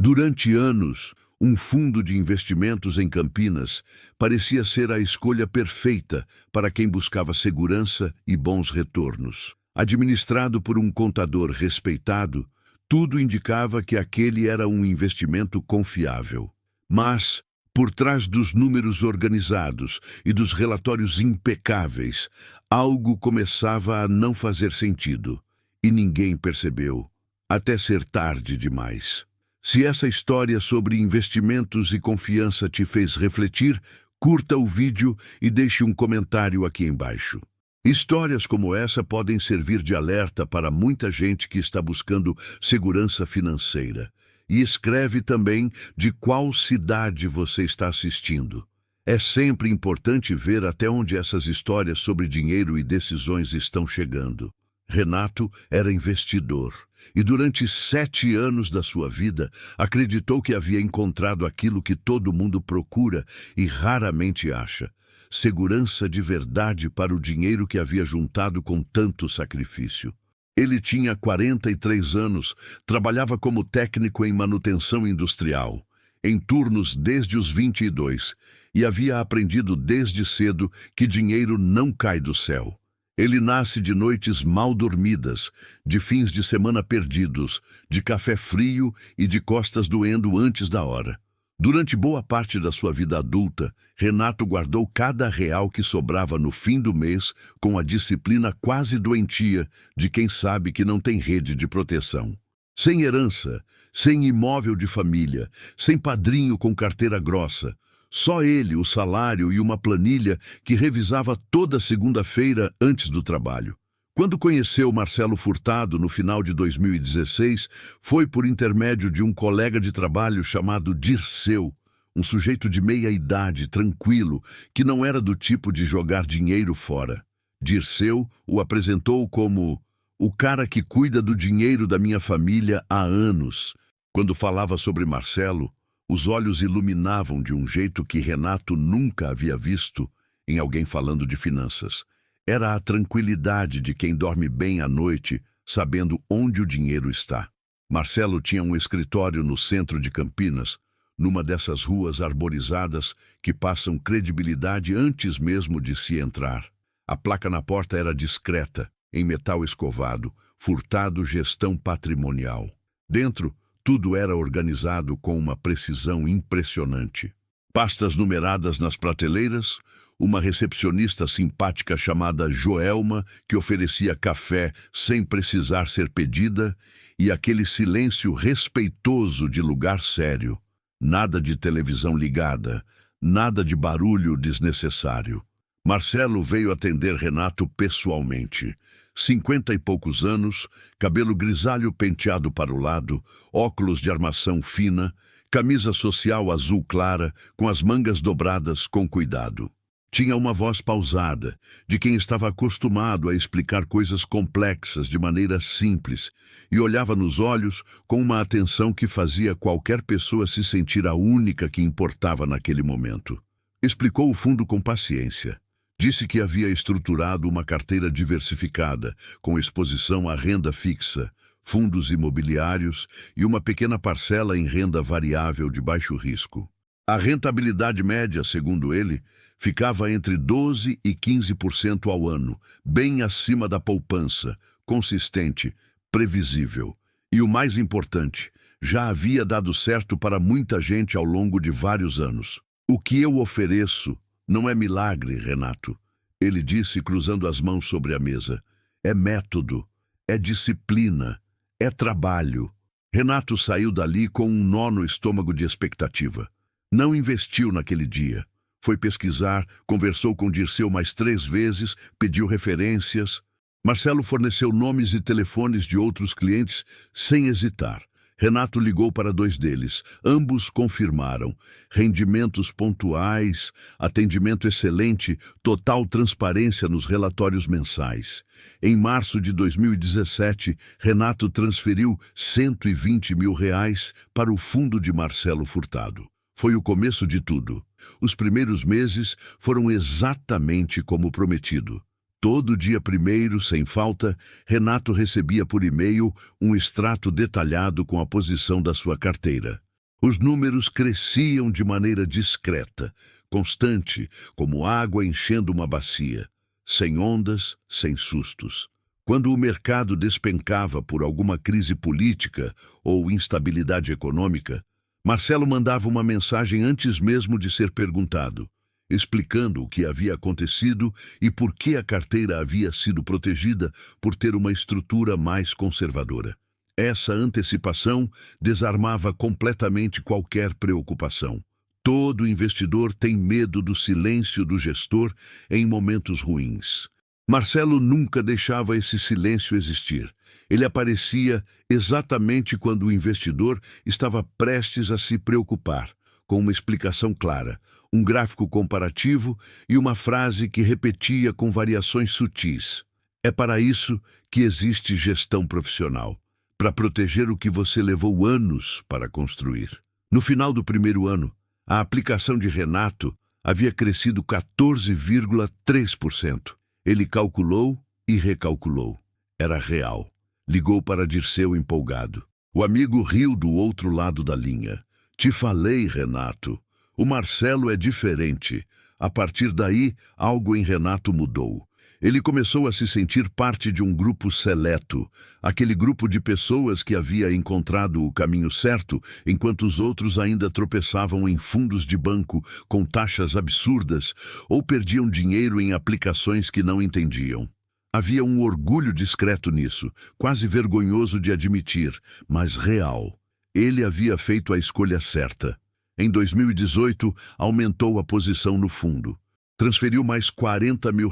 Durante anos, um fundo de investimentos em Campinas parecia ser a escolha perfeita para quem buscava segurança e bons retornos. Administrado por um contador respeitado, tudo indicava que aquele era um investimento confiável. Mas, por trás dos números organizados e dos relatórios impecáveis, algo começava a não fazer sentido, e ninguém percebeu, até ser tarde demais. Se essa história sobre investimentos e confiança te fez refletir, curta o vídeo e deixe um comentário aqui embaixo. Histórias como essa podem servir de alerta para muita gente que está buscando segurança financeira. E escreve também de qual cidade você está assistindo. É sempre importante ver até onde essas histórias sobre dinheiro e decisões estão chegando. Renato era investidor e durante 7 anos da sua vida acreditou que havia encontrado aquilo que todo mundo procura e raramente acha: segurança de verdade para o dinheiro que havia juntado com tanto sacrifício. Ele tinha 43 anos, trabalhava como técnico em manutenção industrial, em turnos desde os 22, e havia aprendido desde cedo que dinheiro não cai do céu. Ele nasce de noites mal dormidas, de fins de semana perdidos, de café frio e de costas doendo antes da hora. Durante boa parte da sua vida adulta, Renato guardou cada real que sobrava no fim do mês com a disciplina quase doentia de quem sabe que não tem rede de proteção. Sem herança, sem imóvel de família, sem padrinho com carteira grossa, só ele, o salário e uma planilha que revisava toda segunda-feira antes do trabalho. Quando conheceu Marcelo Furtado no final de 2016, foi por intermédio de um colega de trabalho chamado Dirceu, um sujeito de meia-idade, tranquilo, que não era do tipo de jogar dinheiro fora. Dirceu o apresentou como o cara que cuida do dinheiro da minha família há anos. Quando falava sobre Marcelo, os olhos iluminavam de um jeito que Renato nunca havia visto em alguém falando de finanças. Era a tranquilidade de quem dorme bem à noite, sabendo onde o dinheiro está. Marcelo tinha um escritório no centro de Campinas, numa dessas ruas arborizadas que passam credibilidade antes mesmo de se entrar. A placa na porta era discreta, em metal escovado, Furtado Gestão Patrimonial. Dentro, tudo era organizado com uma precisão impressionante. Pastas numeradas nas prateleiras, uma recepcionista simpática chamada Joelma, que oferecia café sem precisar ser pedida, e aquele silêncio respeitoso de lugar sério. Nada de televisão ligada, nada de barulho desnecessário. Marcelo veio atender Renato pessoalmente. 50 e poucos anos, cabelo grisalho penteado para o lado, óculos de armação fina, camisa social azul clara, com as mangas dobradas com cuidado. Tinha uma voz pausada, de quem estava acostumado a explicar coisas complexas de maneira simples, e olhava nos olhos com uma atenção que fazia qualquer pessoa se sentir a única que importava naquele momento. Explicou o fundo com paciência. Disse que havia estruturado uma carteira diversificada, com exposição à renda fixa, fundos imobiliários e uma pequena parcela em renda variável de baixo risco. A rentabilidade média, segundo ele, ficava entre 12% e 15% ao ano, bem acima da poupança, consistente, previsível. E o mais importante, já havia dado certo para muita gente ao longo de vários anos. O que eu ofereço não é milagre, Renato, ele disse cruzando as mãos sobre a mesa. É método, é disciplina, é trabalho. Renato saiu dali com um nó no estômago de expectativa. Não investiu naquele dia. Foi pesquisar, conversou com Dirceu mais 3 vezes, pediu referências. Marcelo forneceu nomes e telefones de outros clientes sem hesitar. Renato ligou para 2 deles. Ambos confirmaram. Rendimentos pontuais, atendimento excelente, total transparência nos relatórios mensais. Em março de 2017, Renato transferiu R$120 mil para o fundo de Marcelo Furtado. Foi o começo de tudo. Os primeiros meses foram exatamente como prometido. Todo dia 1º, sem falta, Renato recebia por e-mail um extrato detalhado com a posição da sua carteira. Os números cresciam de maneira discreta, constante, como água enchendo uma bacia, sem ondas, sem sustos. Quando o mercado despencava por alguma crise política ou instabilidade econômica, Marcelo mandava uma mensagem antes mesmo de ser perguntado, explicando o que havia acontecido e por que a carteira havia sido protegida por ter uma estrutura mais conservadora. Essa antecipação desarmava completamente qualquer preocupação. Todo investidor tem medo do silêncio do gestor em momentos ruins. Marcelo nunca deixava esse silêncio existir. Ele aparecia exatamente quando o investidor estava prestes a se preocupar, com uma explicação clara, um gráfico comparativo e uma frase que repetia com variações sutis. É para isso que existe gestão profissional, para proteger o que você levou anos para construir. No final do primeiro ano, a aplicação de Renato havia crescido 14,3%. Ele calculou e recalculou. Era real. Ligou para Dirceu empolgado. O amigo riu do outro lado da linha. Te falei, Renato. O Marcelo é diferente. A partir daí, algo em Renato mudou. Ele começou a se sentir parte de um grupo seleto, aquele grupo de pessoas que havia encontrado o caminho certo, enquanto os outros ainda tropeçavam em fundos de banco com taxas absurdas ou perdiam dinheiro em aplicações que não entendiam. Havia um orgulho discreto nisso, quase vergonhoso de admitir, mas real. Ele havia feito a escolha certa. Em 2018, aumentou a posição no fundo. Transferiu mais R$40 mil,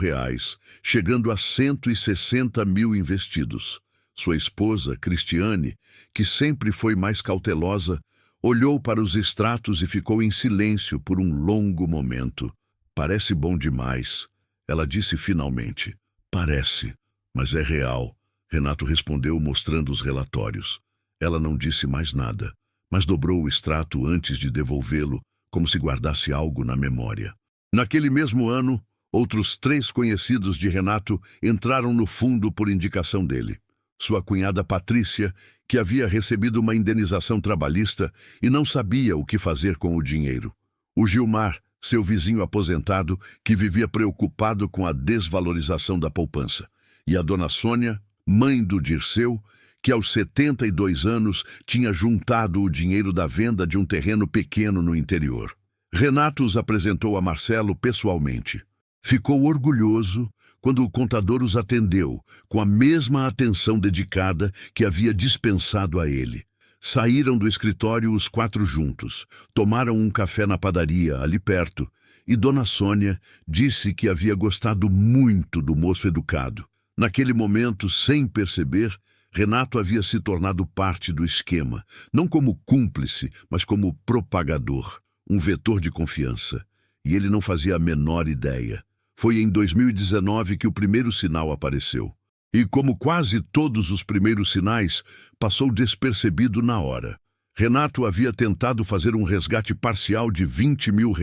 chegando a 160 mil investidos. Sua esposa, Cristiane, que sempre foi mais cautelosa, olhou para os extratos e ficou em silêncio por um longo momento. Parece bom demais, ela disse finalmente. Parece, mas é real, Renato respondeu mostrando os relatórios. Ela não disse mais nada, mas dobrou o extrato antes de devolvê-lo, como se guardasse algo na memória. Naquele mesmo ano, outros 3 conhecidos de Renato entraram no fundo por indicação dele. Sua cunhada Patrícia, que havia recebido uma indenização trabalhista e não sabia o que fazer com o dinheiro. O Gilmar, seu vizinho aposentado, que vivia preocupado com a desvalorização da poupança. E a dona Sônia, mãe do Dirceu, que aos 72 anos tinha juntado o dinheiro da venda de um terreno pequeno no interior. Renato os apresentou a Marcelo pessoalmente. Ficou orgulhoso quando o contador os atendeu, com a mesma atenção dedicada que havia dispensado a ele. Saíram do escritório os 4 juntos, tomaram um café na padaria, ali perto, e Dona Sônia disse que havia gostado muito do moço educado. Naquele momento, sem perceber, Renato havia se tornado parte do esquema, não como cúmplice, mas como propagador. Um vetor de confiança, e ele não fazia a menor ideia. Foi em 2019 que o primeiro sinal apareceu. E como quase todos os primeiros sinais, passou despercebido na hora. Renato havia tentado fazer um resgate parcial de R$20 mil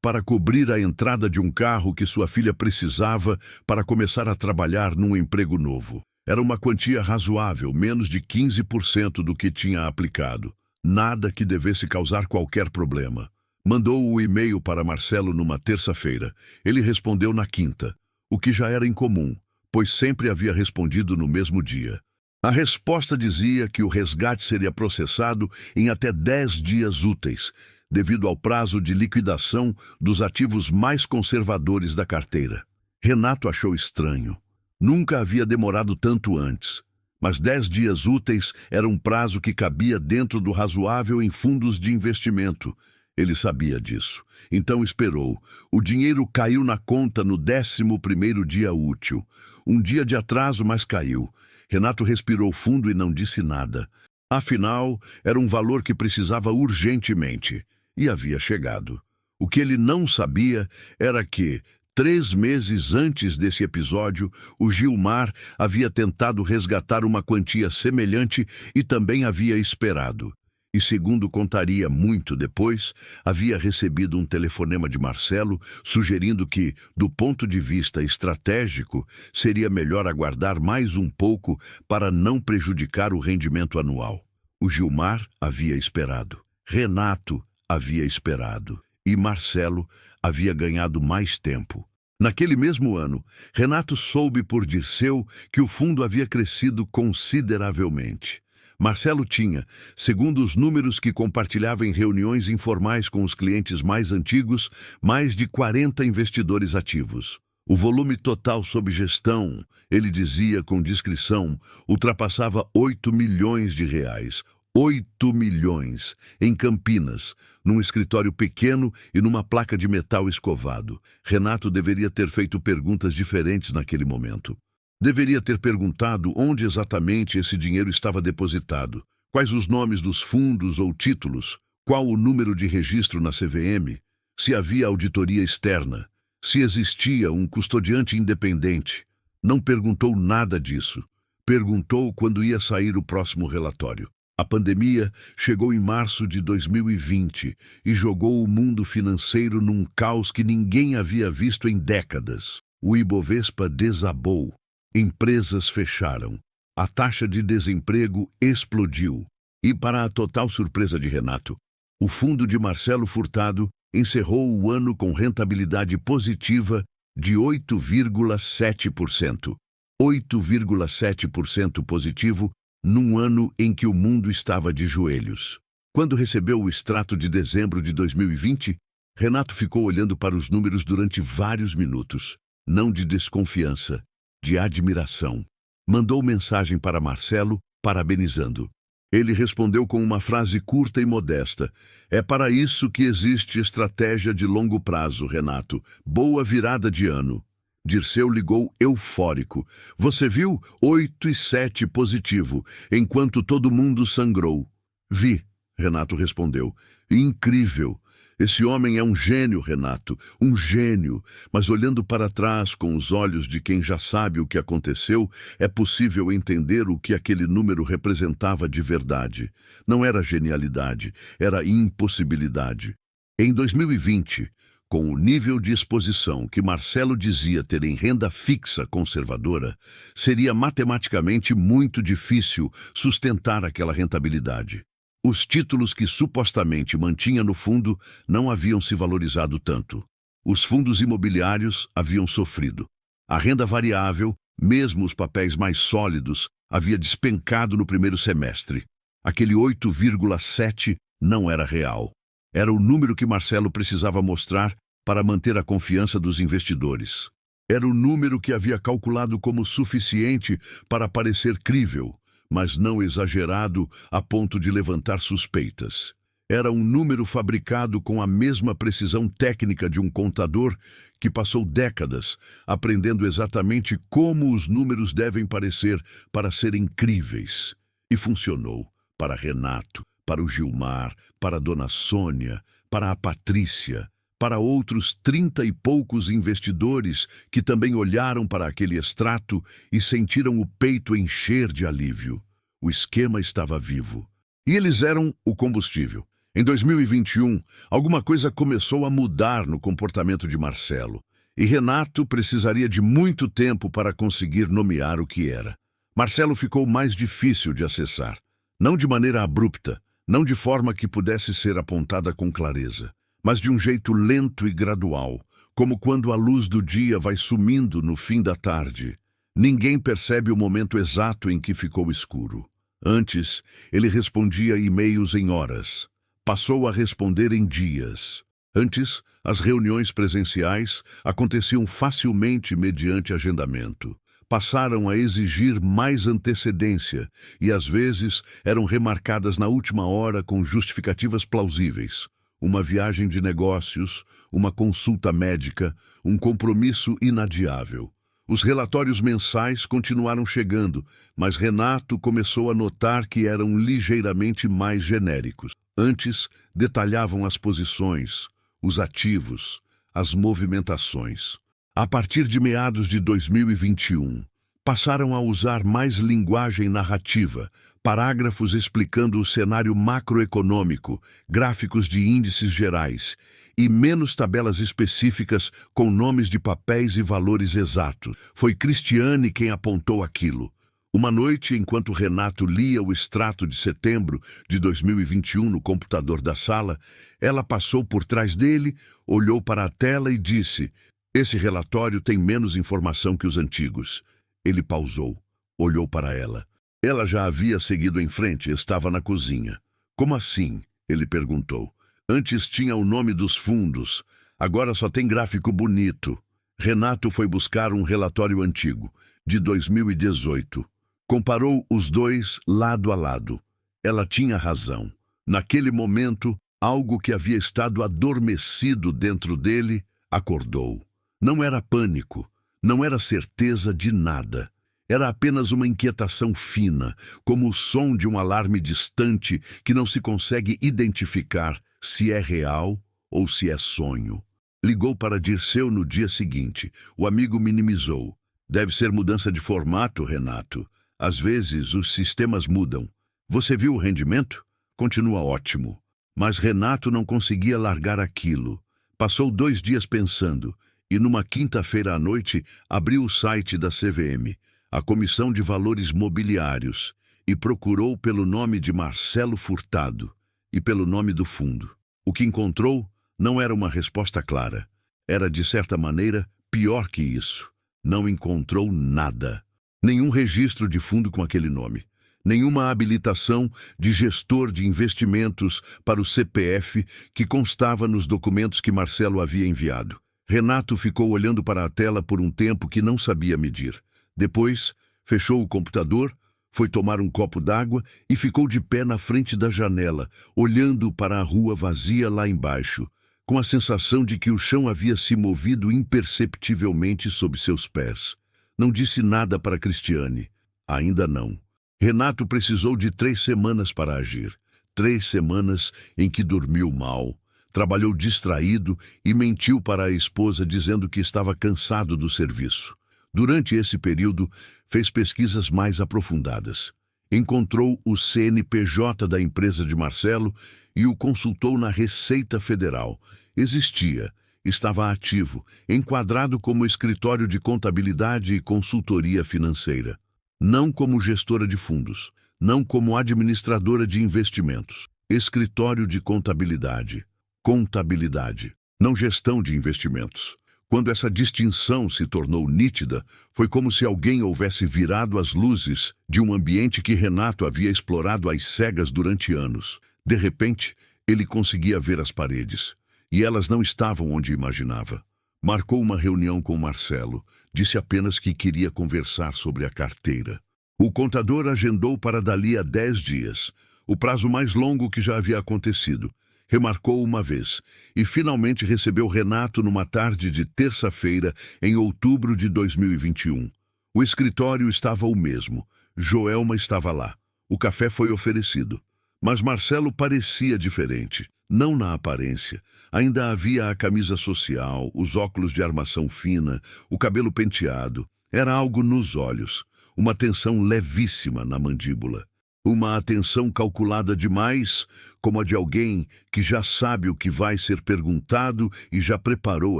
para cobrir a entrada de um carro que sua filha precisava para começar a trabalhar num emprego novo. Era uma quantia razoável, menos de 15% do que tinha aplicado. Nada que devesse causar qualquer problema. Mandou o e-mail para Marcelo numa terça-feira. Ele respondeu na quinta, o que já era incomum, pois sempre havia respondido no mesmo dia. A resposta dizia que o resgate seria processado em até 10 dias úteis, devido ao prazo de liquidação dos ativos mais conservadores da carteira. Renato achou estranho. Nunca havia demorado tanto antes. Mas 10 dias úteis era um prazo que cabia dentro do razoável em fundos de investimento. Ele sabia disso. Então esperou. O dinheiro caiu na conta no 11º dia útil. Um dia de atraso, mas caiu. Renato respirou fundo e não disse nada. Afinal, era um valor que precisava urgentemente. E havia chegado. O que ele não sabia era que, 3 meses antes desse episódio, o Gilmar havia tentado resgatar uma quantia semelhante e também havia esperado. E, segundo contaria muito depois, havia recebido um telefonema de Marcelo sugerindo que, do ponto de vista estratégico, seria melhor aguardar mais um pouco para não prejudicar o rendimento anual. O Gilmar havia esperado. Renato havia esperado e Marcelo havia ganhado mais tempo. Naquele mesmo ano, Renato soube por Dirceu que o fundo havia crescido consideravelmente. Marcelo tinha, segundo os números que compartilhava em reuniões informais com os clientes mais antigos, mais de 40 investidores ativos. O volume total sob gestão, ele dizia com discrição, ultrapassava 8 milhões de reais. 8 milhões, em Campinas, num escritório pequeno e numa placa de metal escovado. Renato deveria ter feito perguntas diferentes naquele momento. Deveria ter perguntado onde exatamente esse dinheiro estava depositado, quais os nomes dos fundos ou títulos, qual o número de registro na CVM, se havia auditoria externa, se existia um custodiante independente. Não perguntou nada disso. Perguntou quando ia sair o próximo relatório. A pandemia chegou em março de 2020 e jogou o mundo financeiro num caos que ninguém havia visto em décadas. O Ibovespa desabou. Empresas fecharam. A taxa de desemprego explodiu. E, para a total surpresa de Renato, o fundo de Marcelo Furtado encerrou o ano com rentabilidade positiva de 8,7%. 8,7% positivo num ano em que o mundo estava de joelhos. Quando recebeu o extrato de dezembro de 2020, Renato ficou olhando para os números durante vários minutos, não de desconfiança, de admiração. Mandou mensagem para Marcelo, parabenizando. Ele respondeu com uma frase curta e modesta. É para isso que existe estratégia de longo prazo, Renato. Boa virada de ano. Dirceu ligou eufórico. Você viu? 8,7 positivo, enquanto todo mundo sangrou. Vi, Renato respondeu. Incrível. Esse homem é um gênio, Renato, um gênio. Mas olhando para trás com os olhos de quem já sabe o que aconteceu, é possível entender o que aquele número representava de verdade. Não era genialidade, era impossibilidade. Em 2020, com o nível de exposição que Marcelo dizia ter em renda fixa conservadora, seria matematicamente muito difícil sustentar aquela rentabilidade. Os títulos que supostamente mantinha no fundo não haviam se valorizado tanto. Os fundos imobiliários haviam sofrido. A renda variável, mesmo os papéis mais sólidos, havia despencado no primeiro semestre. Aquele 8,7 não era real. Era o número que Marcelo precisava mostrar para manter a confiança dos investidores. Era o número que havia calculado como suficiente para parecer crível, mas não exagerado a ponto de levantar suspeitas. Era um número fabricado com a mesma precisão técnica de um contador que passou décadas aprendendo exatamente como os números devem parecer para serem críveis. E funcionou para Renato, para o Gilmar, para a dona Sônia, para a Patrícia, para outros 30 e poucos investidores que também olharam para aquele extrato e sentiram o peito encher de alívio. O esquema estava vivo. E eles eram o combustível. Em 2021, alguma coisa começou a mudar no comportamento de Marcelo, e Renato precisaria de muito tempo para conseguir nomear o que era. Marcelo ficou mais difícil de acessar. Não de maneira abrupta, não de forma que pudesse ser apontada com clareza, mas de um jeito lento e gradual, como quando a luz do dia vai sumindo no fim da tarde. Ninguém percebe o momento exato em que ficou escuro. Antes, ele respondia e-mails em horas. Passou a responder em dias. Antes, as reuniões presenciais aconteciam facilmente mediante agendamento. Passaram a exigir mais antecedência e, às vezes, eram remarcadas na última hora com justificativas plausíveis. Uma viagem de negócios, uma consulta médica, um compromisso inadiável. Os relatórios mensais continuaram chegando, mas Renato começou a notar que eram ligeiramente mais genéricos. Antes, detalhavam as posições, os ativos, as movimentações. A partir de meados de 2021, passaram a usar mais linguagem narrativa, parágrafos explicando o cenário macroeconômico, gráficos de índices gerais, e menos tabelas específicas com nomes de papéis e valores exatos. Foi Cristiane quem apontou aquilo. Uma noite, enquanto Renato lia o extrato de setembro de 2021 no computador da sala, ela passou por trás dele, olhou para a tela e disse: "Esse relatório tem menos informação que os antigos." Ele pausou, olhou para ela. Ela já havia seguido em frente, estava na cozinha. "Como assim?" ele perguntou. "Antes tinha o nome dos fundos, agora só tem gráfico bonito." Renato foi buscar um relatório antigo, de 2018. Comparou os dois lado a lado. Ela tinha razão. Naquele momento, algo que havia estado adormecido dentro dele acordou. Não era pânico, não era certeza de nada. Era apenas uma inquietação fina, como o som de um alarme distante que não se consegue identificar se é real ou se é sonho. Ligou para Dirceu no dia seguinte. O amigo minimizou. "Deve ser mudança de formato, Renato. Às vezes os sistemas mudam. Você viu o rendimento? Continua ótimo." Mas Renato não conseguia largar aquilo. Passou 2 dias pensando e numa quinta-feira à noite abriu o site da CVM, a Comissão de Valores Mobiliários, e procurou pelo nome de Marcelo Furtado e pelo nome do fundo. O que encontrou não era uma resposta clara. Era, de certa maneira, pior que isso. Não encontrou nada. Nenhum registro de fundo com aquele nome. Nenhuma habilitação de gestor de investimentos para o CPF que constava nos documentos que Marcelo havia enviado. Renato ficou olhando para a tela por um tempo que não sabia medir. Depois, fechou o computador, foi tomar um copo d'água e ficou de pé na frente da janela, olhando para a rua vazia lá embaixo, com a sensação de que o chão havia se movido imperceptivelmente sob seus pés. Não disse nada para Cristiane. Ainda não. Renato precisou de 3 semanas para agir. 3 semanas em que dormiu mal, trabalhou distraído e mentiu para a esposa dizendo que estava cansado do serviço. Durante esse período, fez pesquisas mais aprofundadas. Encontrou o CNPJ da empresa de Marcelo e o consultou na Receita Federal. Existia, estava ativo, enquadrado como escritório de contabilidade e consultoria financeira. Não como gestora de fundos, não como administradora de investimentos. Escritório de contabilidade. Contabilidade, não gestão de investimentos. Quando essa distinção se tornou nítida, foi como se alguém houvesse virado as luzes de um ambiente que Renato havia explorado às cegas durante anos. De repente, ele conseguia ver as paredes, e elas não estavam onde imaginava. Marcou uma reunião com Marcelo, disse apenas que queria conversar sobre a carteira. O contador agendou para dali a 10 dias, o prazo mais longo que já havia acontecido. Remarcou uma vez e finalmente recebeu Renato numa tarde de terça-feira em outubro de 2021. O escritório estava o mesmo. Joelma estava lá. O café foi oferecido. Mas Marcelo parecia diferente. Não na aparência. Ainda havia a camisa social, os óculos de armação fina, o cabelo penteado. Era algo nos olhos. Uma tensão levíssima na mandíbula. Uma atenção calculada demais, como a de alguém que já sabe o que vai ser perguntado e já preparou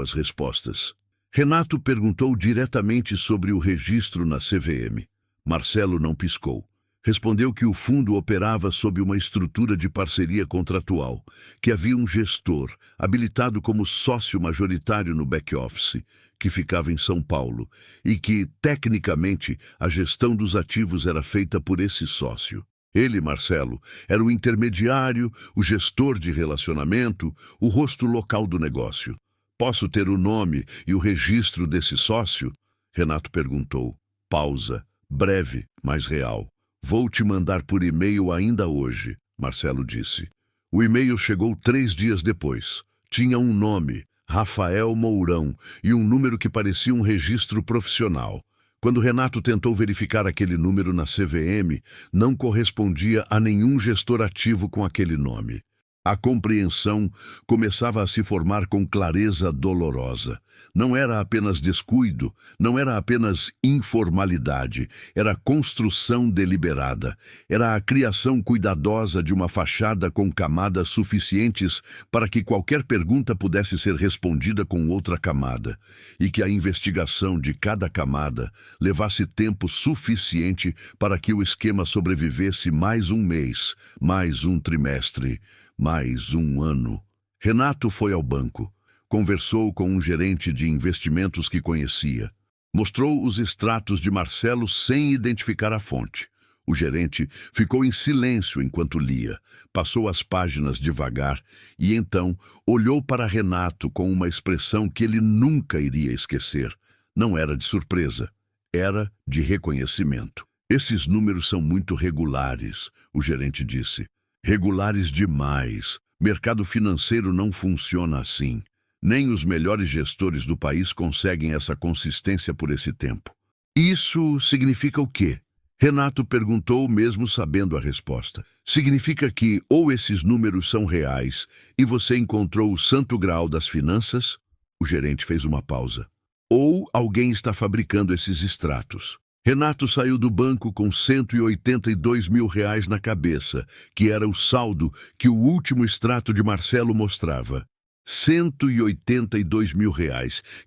as respostas. Renato perguntou diretamente sobre o registro na CVM. Marcelo não piscou. Respondeu que o fundo operava sob uma estrutura de parceria contratual, que havia um gestor, habilitado como sócio majoritário no back-office, que ficava em São Paulo, e que, tecnicamente, a gestão dos ativos era feita por esse sócio. Ele, Marcelo, era o intermediário, o gestor de relacionamento, o rosto local do negócio. "Posso ter o nome e o registro desse sócio?" Renato perguntou. Pausa, breve, mas real. "Vou te mandar por e-mail ainda hoje", Marcelo disse. O e-mail chegou 3 dias depois. Tinha um nome, Rafael Mourão, e um número que parecia um registro profissional. Quando Renato tentou verificar aquele número na CVM, não correspondia a nenhum gestor ativo com aquele nome. A compreensão começava a se formar com clareza dolorosa. Não era apenas descuido, não era apenas informalidade, era construção deliberada. Era a criação cuidadosa de uma fachada com camadas suficientes para que qualquer pergunta pudesse ser respondida com outra camada, e que a investigação de cada camada levasse tempo suficiente para que o esquema sobrevivesse mais um mês, mais um trimestre, mais um ano. Renato foi ao banco. Conversou com um gerente de investimentos que conhecia. Mostrou os extratos de Marcelo sem identificar a fonte. O gerente ficou em silêncio enquanto lia. Passou as páginas devagar e então olhou para Renato com uma expressão que ele nunca iria esquecer. Não era de surpresa, era de reconhecimento. Esses números são muito regulares, o gerente disse. Regulares demais. Mercado financeiro não funciona assim. Nem os melhores gestores do país conseguem essa consistência por esse tempo. Isso significa o quê? Renato perguntou, mesmo sabendo a resposta. Significa que ou esses números são reais e você encontrou o santo graal das finanças, o gerente fez uma pausa, ou alguém está fabricando esses extratos. Renato saiu do banco com R$ 182 mil na cabeça, que era o saldo que o último extrato de Marcelo mostrava. R$ 182 mil,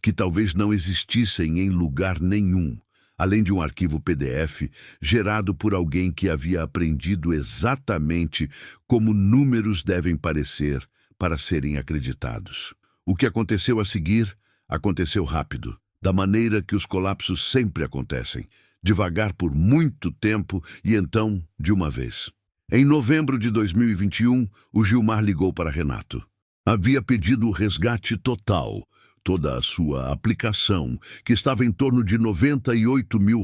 que talvez não existissem em lugar nenhum, além de um arquivo PDF gerado por alguém que havia aprendido exatamente como números devem parecer para serem acreditados. O que aconteceu a seguir aconteceu rápido, da maneira que os colapsos sempre acontecem, devagar por muito tempo e então de uma vez. Em novembro de 2021, o Gilmar ligou para Renato. Havia pedido o resgate total, toda a sua aplicação, que estava em torno de R$ 98 mil,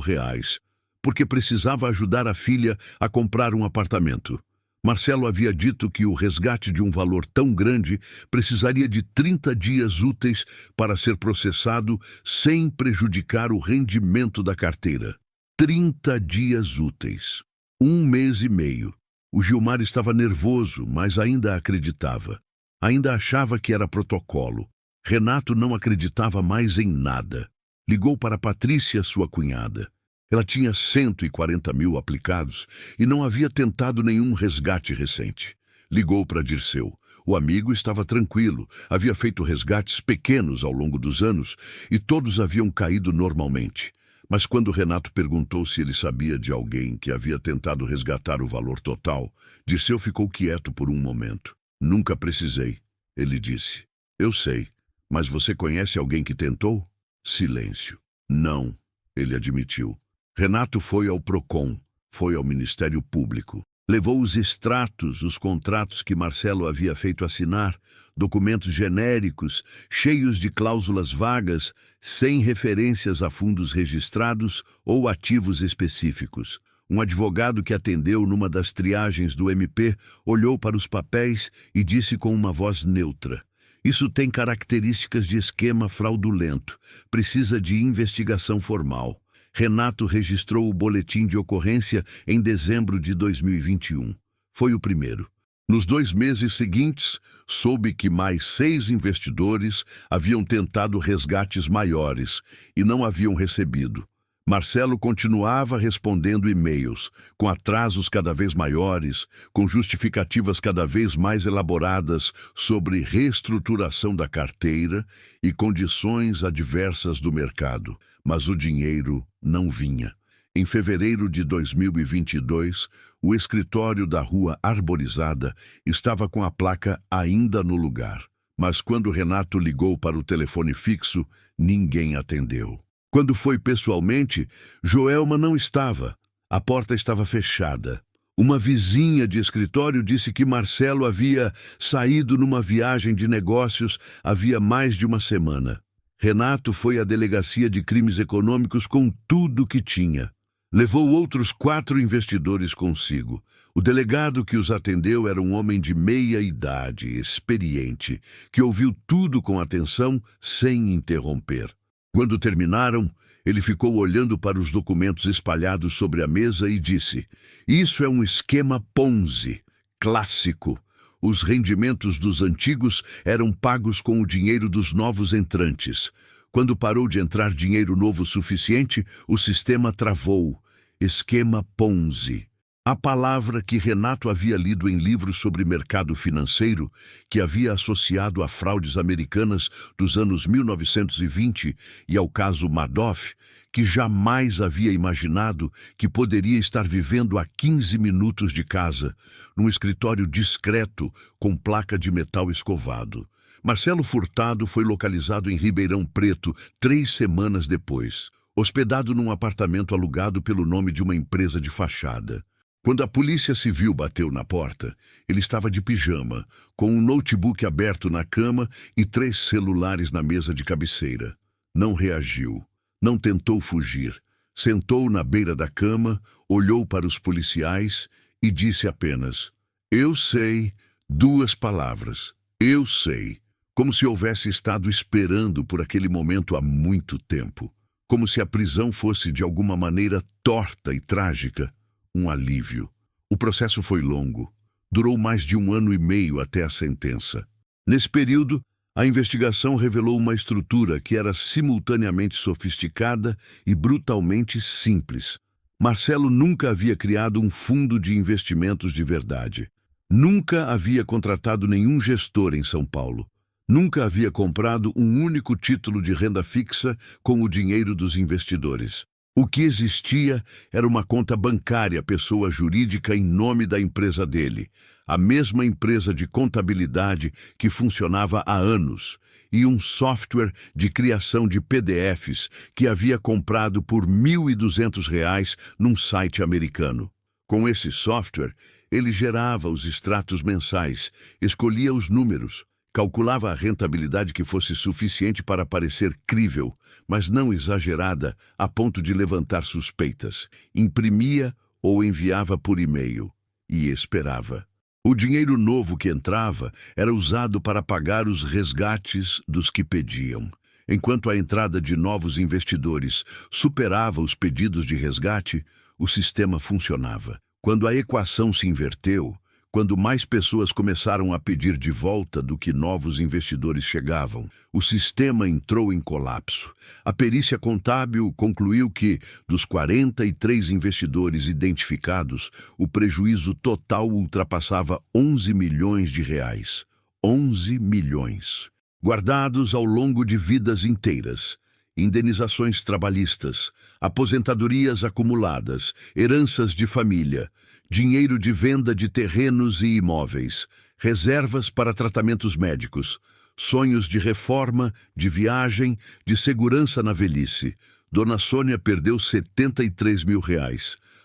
porque precisava ajudar a filha a comprar um apartamento. Marcelo havia dito que o resgate de um valor tão grande precisaria de 30 dias úteis para ser processado sem prejudicar o rendimento da carteira. 30 dias úteis. 1 mês e meio. O Gilmar estava nervoso, mas ainda acreditava. Ainda achava que era protocolo. Renato não acreditava mais em nada. Ligou para Patrícia, sua cunhada. Ela tinha 140 mil aplicados e não havia tentado nenhum resgate recente. Ligou para Dirceu. O amigo estava tranquilo, havia feito resgates pequenos ao longo dos anos e todos haviam caído normalmente. Mas quando Renato perguntou se ele sabia de alguém que havia tentado resgatar o valor total, Dirceu ficou quieto por um momento. Nunca precisei, ele disse. Eu sei, mas você conhece alguém que tentou? Silêncio. Não, ele admitiu. Renato foi ao Procon, foi ao Ministério Público. Levou os extratos, os contratos que Marcelo havia feito assinar, documentos genéricos, cheios de cláusulas vagas, sem referências a fundos registrados ou ativos específicos. Um advogado que atendeu numa das triagens do MP olhou para os papéis e disse com uma voz neutra: "Isso tem características de esquema fraudulento. Precisa de investigação formal." Renato registrou o boletim de ocorrência em dezembro de 2021. Foi o primeiro. Nos 2 meses seguintes, soube que mais 6 investidores haviam tentado resgates maiores e não haviam recebido. Marcelo continuava respondendo e-mails, com atrasos cada vez maiores, com justificativas cada vez mais elaboradas sobre reestruturação da carteira e condições adversas do mercado, mas o dinheiro não vinha. Em fevereiro de 2022, o escritório da Rua Arborizada estava com a placa ainda no lugar, mas quando Renato ligou para o telefone fixo, ninguém atendeu. Quando foi pessoalmente, Joelma não estava. A porta estava fechada. Uma vizinha de escritório disse que Marcelo havia saído numa viagem de negócios havia mais de uma semana. Renato foi à delegacia de crimes econômicos com tudo o que tinha. Levou outros 4 investidores consigo. O delegado que os atendeu era um homem de meia idade, experiente, que ouviu tudo com atenção, sem interromper. Quando terminaram, ele ficou olhando para os documentos espalhados sobre a mesa e disse: "Isso é um esquema Ponzi, clássico. Os rendimentos dos antigos eram pagos com o dinheiro dos novos entrantes. Quando parou de entrar dinheiro novo suficiente, o sistema travou. Esquema Ponzi. A palavra que Renato havia lido em livros sobre mercado financeiro, que havia associado a fraudes americanas dos anos 1920 e ao caso Madoff, que jamais havia imaginado que poderia estar vivendo a 15 minutos de casa, num escritório discreto com placa de metal escovado. Marcelo Furtado foi localizado em Ribeirão Preto 3 semanas depois, hospedado num apartamento alugado pelo nome de uma empresa de fachada. Quando a polícia civil bateu na porta, ele estava de pijama, com um notebook aberto na cama e 3 celulares na mesa de cabeceira. Não reagiu, não tentou fugir. Sentou na beira da cama, olhou para os policiais e disse apenas: "Eu sei", 2 palavras. "Eu sei", como se houvesse estado esperando por aquele momento há muito tempo. Como se a prisão fosse de alguma maneira torta e trágica. Um alívio. O processo foi longo. Durou mais de 1 ano e meio até a sentença. Nesse período, a investigação revelou uma estrutura que era simultaneamente sofisticada e brutalmente simples. Marcelo nunca havia criado um fundo de investimentos de verdade. Nunca havia contratado nenhum gestor em São Paulo. Nunca havia comprado um único título de renda fixa com o dinheiro dos investidores. O que existia era uma conta bancária, pessoa jurídica em nome da empresa dele, a mesma empresa de contabilidade que funcionava há anos, e um software de criação de PDFs que havia comprado por R$ 1.200 num site americano. Com esse software, ele gerava os extratos mensais, escolhia os números, calculava a rentabilidade que fosse suficiente para parecer crível, mas não exagerada a ponto de levantar suspeitas. Imprimia ou enviava por e-mail e esperava. O dinheiro novo que entrava era usado para pagar os resgates dos que pediam. Enquanto a entrada de novos investidores superava os pedidos de resgate, o sistema funcionava. Quando a equação se inverteu, quando mais pessoas começaram a pedir de volta do que novos investidores chegavam, o sistema entrou em colapso. A perícia contábil concluiu que, dos 43 investidores identificados, o prejuízo total ultrapassava 11 milhões de reais. 11 milhões. Guardados ao longo de vidas inteiras. Indenizações trabalhistas, aposentadorias acumuladas, heranças de família, dinheiro de venda de terrenos e imóveis, reservas para tratamentos médicos, sonhos de reforma, de viagem, de segurança na velhice. Dona Sônia perdeu R$ 73 mil.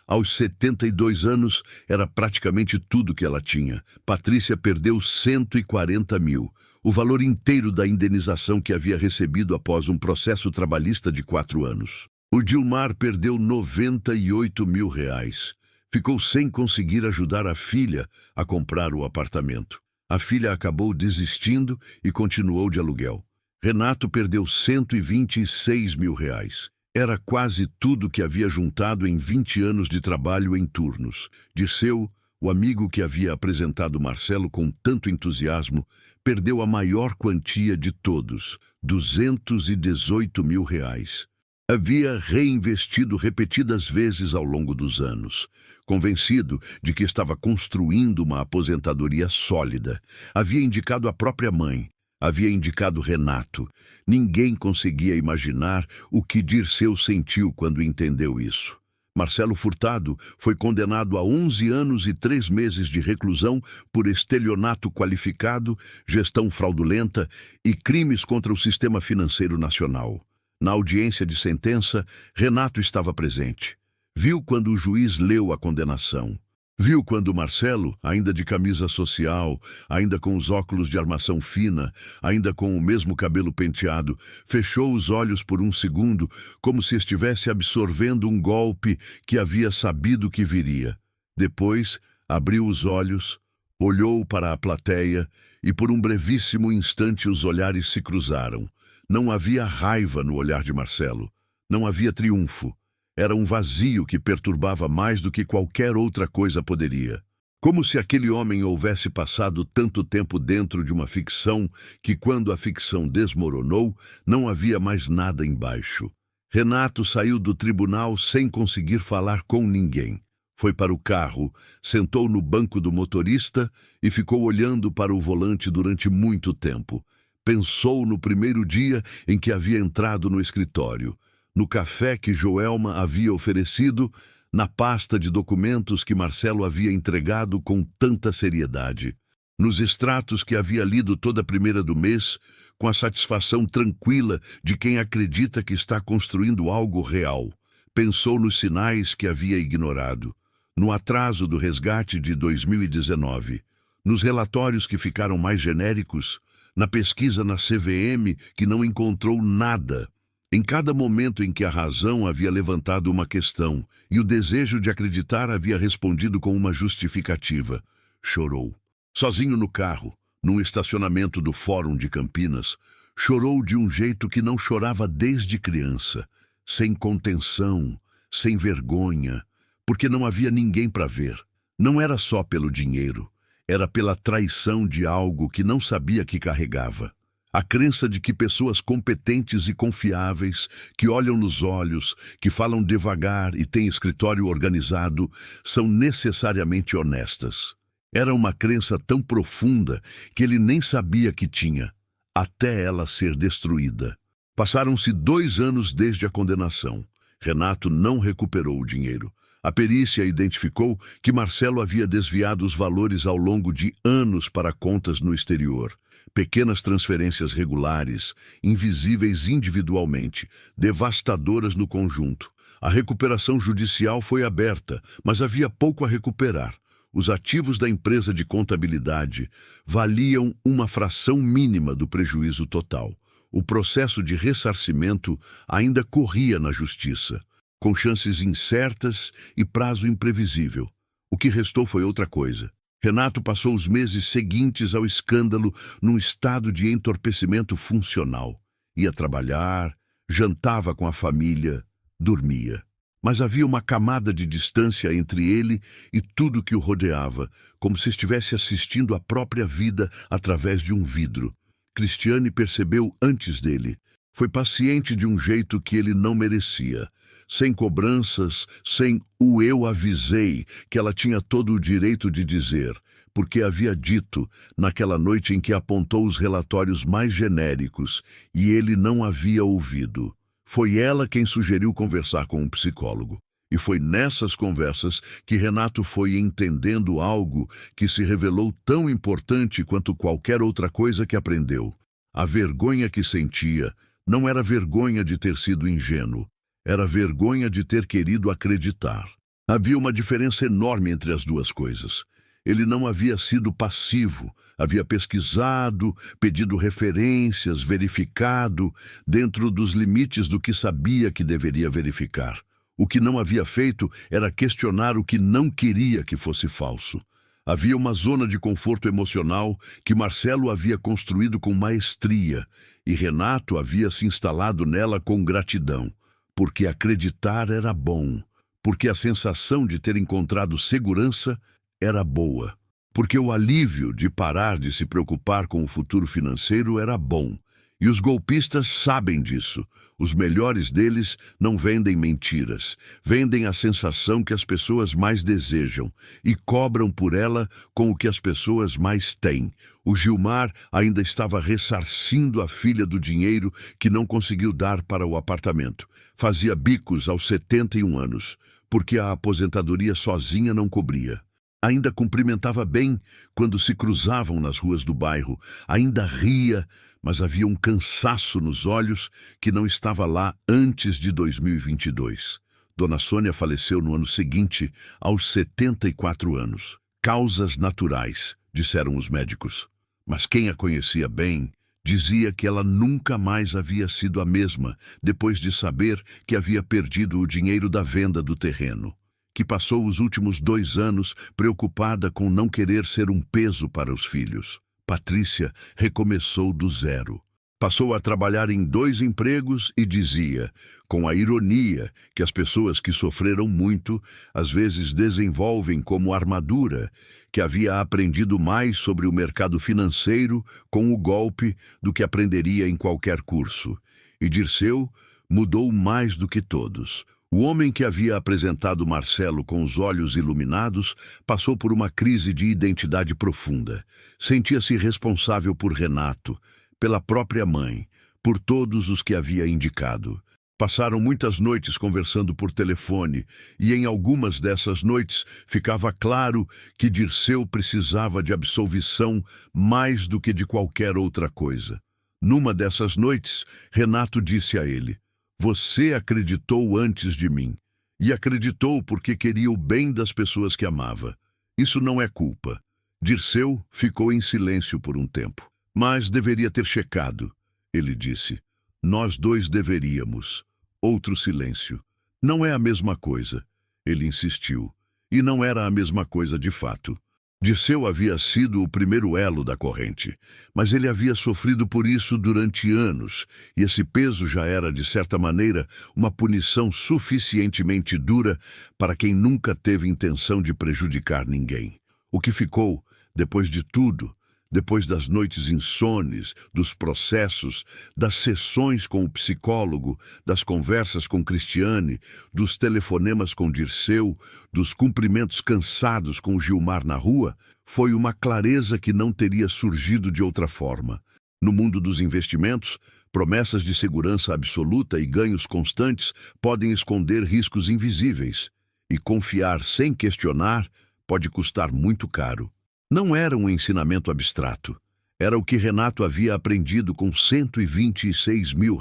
Aos 72 anos, era praticamente tudo que ela tinha. Patrícia perdeu 140 mil. O valor inteiro da indenização que havia recebido após um processo trabalhista de 4 anos. O Dilmar perdeu R$ 98 mil. Ficou sem conseguir ajudar a filha a comprar o apartamento. A filha acabou desistindo e continuou de aluguel. Renato perdeu R$ 126 mil. Era quase tudo que havia juntado em 20 anos de trabalho em turnos. Dirceu, o amigo que havia apresentado Marcelo com tanto entusiasmo, perdeu a maior quantia de todos, R$ 218 mil. Havia reinvestido repetidas vezes ao longo dos anos, convencido de que estava construindo uma aposentadoria sólida. Havia indicado a própria mãe, havia indicado Renato. Ninguém conseguia imaginar o que Dirceu sentiu quando entendeu isso. Marcelo Furtado foi condenado a 11 anos e 3 meses de reclusão por estelionato qualificado, gestão fraudulenta e crimes contra o sistema financeiro nacional. Na audiência de sentença, Renato estava presente. Viu quando o juiz leu a condenação. Viu quando Marcelo, ainda de camisa social, ainda com os óculos de armação fina, ainda com o mesmo cabelo penteado, fechou os olhos por um segundo, como se estivesse absorvendo um golpe que havia sabido que viria. Depois, abriu os olhos, olhou para a plateia e por um brevíssimo instante os olhares se cruzaram. Não havia raiva no olhar de Marcelo. Não havia triunfo. Era um vazio que perturbava mais do que qualquer outra coisa poderia. Como se aquele homem houvesse passado tanto tempo dentro de uma ficção que, quando a ficção desmoronou, não havia mais nada embaixo. Renato saiu do tribunal sem conseguir falar com ninguém. Foi para o carro, sentou no banco do motorista e ficou olhando para o volante durante muito tempo. Pensou no primeiro dia em que havia entrado no escritório, no café que Joelma havia oferecido, na pasta de documentos que Marcelo havia entregado com tanta seriedade, nos extratos que havia lido toda a primeira do mês, com a satisfação tranquila de quem acredita que está construindo algo real. Pensou nos sinais que havia ignorado, no atraso do resgate de 2019, nos relatórios que ficaram mais genéricos, na pesquisa na CVM que não encontrou nada. Em cada momento em que a razão havia levantado uma questão e o desejo de acreditar havia respondido com uma justificativa, chorou. Sozinho no carro, num estacionamento do Fórum de Campinas, chorou de um jeito que não chorava desde criança, sem contenção, sem vergonha, porque não havia ninguém para ver. Não era só pelo dinheiro, era pela traição de algo que não sabia que carregava. A crença de que pessoas competentes e confiáveis, que olham nos olhos, que falam devagar e têm escritório organizado, são necessariamente honestas. Era uma crença tão profunda que ele nem sabia que tinha, até ela ser destruída. Passaram-se 2 anos desde a condenação. Renato não recuperou o dinheiro. A perícia identificou que Marcelo havia desviado os valores ao longo de anos para contas no exterior. Pequenas transferências regulares, invisíveis individualmente, devastadoras no conjunto. A recuperação judicial foi aberta, mas havia pouco a recuperar. Os ativos da empresa de contabilidade valiam uma fração mínima do prejuízo total. O processo de ressarcimento ainda corria na justiça, com chances incertas e prazo imprevisível. O que restou foi outra coisa. Renato passou os meses seguintes ao escândalo num estado de entorpecimento funcional. Ia trabalhar, jantava com a família, dormia. Mas havia uma camada de distância entre ele e tudo que o rodeava, como se estivesse assistindo a própria vida através de um vidro. Cristiane percebeu antes dele. Foi paciente de um jeito que ele não merecia. Sem cobranças, sem o "eu avisei", que ela tinha todo o direito de dizer, porque havia dito naquela noite em que apontou os relatórios mais genéricos e ele não havia ouvido. Foi ela quem sugeriu conversar com um psicólogo. E foi nessas conversas que Renato foi entendendo algo que se revelou tão importante quanto qualquer outra coisa que aprendeu. A vergonha que sentia não era vergonha de ter sido ingênuo. Era vergonha de ter querido acreditar. Havia uma diferença enorme entre as duas coisas. Ele não havia sido passivo, havia pesquisado, pedido referências, verificado, dentro dos limites do que sabia que deveria verificar. O que não havia feito era questionar o que não queria que fosse falso. Havia uma zona de conforto emocional que Marcelo havia construído com maestria, e Renato havia se instalado nela com gratidão. Porque acreditar era bom, porque a sensação de ter encontrado segurança era boa, porque o alívio de parar de se preocupar com o futuro financeiro era bom. E os golpistas sabem disso. Os melhores deles não vendem mentiras, vendem a sensação que as pessoas mais desejam e cobram por ela com o que as pessoas mais têm. O Gilmar ainda estava ressarcindo a filha do dinheiro que não conseguiu dar para o apartamento. Fazia bicos aos 71 anos, porque a aposentadoria sozinha não cobria. Ainda cumprimentava bem quando se cruzavam nas ruas do bairro. Ainda ria, mas havia um cansaço nos olhos que não estava lá antes de 2022. Dona Sônia faleceu no ano seguinte, aos 74 anos. Causas naturais, disseram os médicos. Mas quem a conhecia bem dizia que ela nunca mais havia sido a mesma depois de saber que havia perdido o dinheiro da venda do terreno. Que passou os últimos 2 anos preocupada com não querer ser um peso para os filhos. Patrícia recomeçou do zero. Passou a trabalhar em 2 empregos e dizia, com a ironia, que as pessoas que sofreram muito, às vezes desenvolvem como armadura, que havia aprendido mais sobre o mercado financeiro com o golpe do que aprenderia em qualquer curso. E Dirceu mudou mais do que todos. O homem que havia apresentado Marcelo com os olhos iluminados passou por uma crise de identidade profunda. Sentia-se responsável por Renato, pela própria mãe, por todos os que havia indicado. Passaram muitas noites conversando por telefone, e em algumas dessas noites ficava claro que Dirceu precisava de absolvição mais do que de qualquer outra coisa. Numa dessas noites, Renato disse a ele: "Você acreditou antes de mim, e acreditou porque queria o bem das pessoas que amava. Isso não é culpa." Dirceu ficou em silêncio por um tempo. "Mas deveria ter checado", ele disse. "Nós 2 deveríamos." Outro silêncio. "Não é a mesma coisa", ele insistiu. E não era a mesma coisa de fato. Dirceu havia sido o primeiro elo da corrente, mas ele havia sofrido por isso durante anos, e esse peso já era, de certa maneira, uma punição suficientemente dura para quem nunca teve intenção de prejudicar ninguém. O que ficou, depois de tudo, depois das noites insones, dos processos, das sessões com o psicólogo, das conversas com Cristiane, dos telefonemas com Dirceu, dos cumprimentos cansados com Gilmar na rua, foi uma clareza que não teria surgido de outra forma. No mundo dos investimentos, promessas de segurança absoluta e ganhos constantes podem esconder riscos invisíveis, e confiar sem questionar pode custar muito caro. Não era um ensinamento abstrato. Era o que Renato havia aprendido com R$126 mil,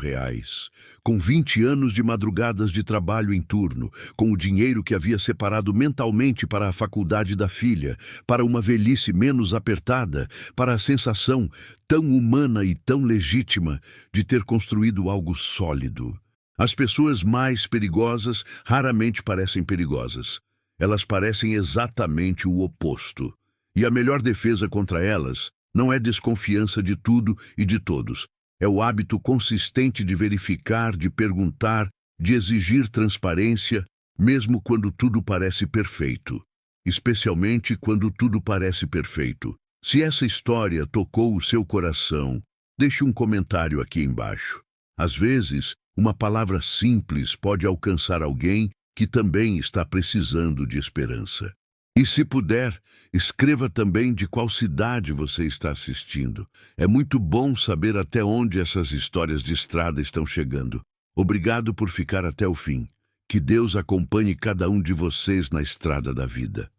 com 20 anos de madrugadas de trabalho em turno, com o dinheiro que havia separado mentalmente para a faculdade da filha, para uma velhice menos apertada, para a sensação tão humana e tão legítima de ter construído algo sólido. As pessoas mais perigosas raramente parecem perigosas. Elas parecem exatamente o oposto. E a melhor defesa contra elas não é desconfiança de tudo e de todos. É o hábito consistente de verificar, de perguntar, de exigir transparência, mesmo quando tudo parece perfeito. Especialmente quando tudo parece perfeito. Se essa história tocou o seu coração, deixe um comentário aqui embaixo. Às vezes, uma palavra simples pode alcançar alguém que também está precisando de esperança. E se puder, escreva também de qual cidade você está assistindo. É muito bom saber até onde essas histórias de estrada estão chegando. Obrigado por ficar até o fim. Que Deus acompanhe cada um de vocês na estrada da vida.